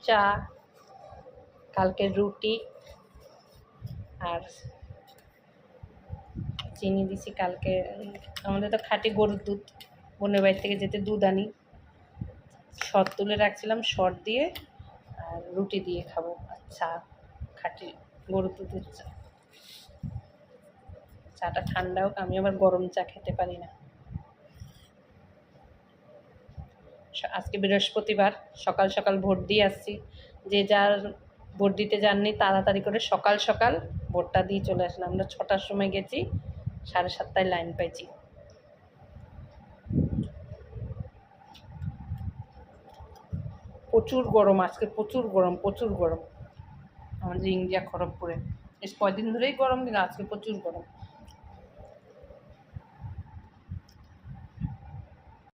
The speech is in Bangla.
চা, কালকের রুটি, আর চিনি দিছি কালকে। আমাদের তো খাঁটি গরুর দুধ, বোনের বাড়ি থেকে যেতে দুধ আনি, শর্ট তুলে রাখছিলাম, শর্ট দিয়ে আর রুটি দিয়ে খাবো। আচ্ছা, খাঁটি গরুর দুধের চা। চাটা ঠান্ডা হোক, আমি আবার গরম চা খেতে পারি না। আজকে বৃহস্পতিবার, সকাল সকাল ভোট দিয়ে আসছি। যে যার ভোট দিতে যাননি তাড়াতাড়ি করে সকাল সকাল ভোটটা দিয়ে চলে আসলাম। আমরা 6টার সময় গেছি, 7:30টায় লাইন পাইছি। প্রচুর গরম আজকে, প্রচুর গরম, প্রচুর গরম। আমাদের ইন্ডিয়া খড়গপুরে বেশ কয়দিন ধরেই গরম, কিন্তু আজকে প্রচুর গরম।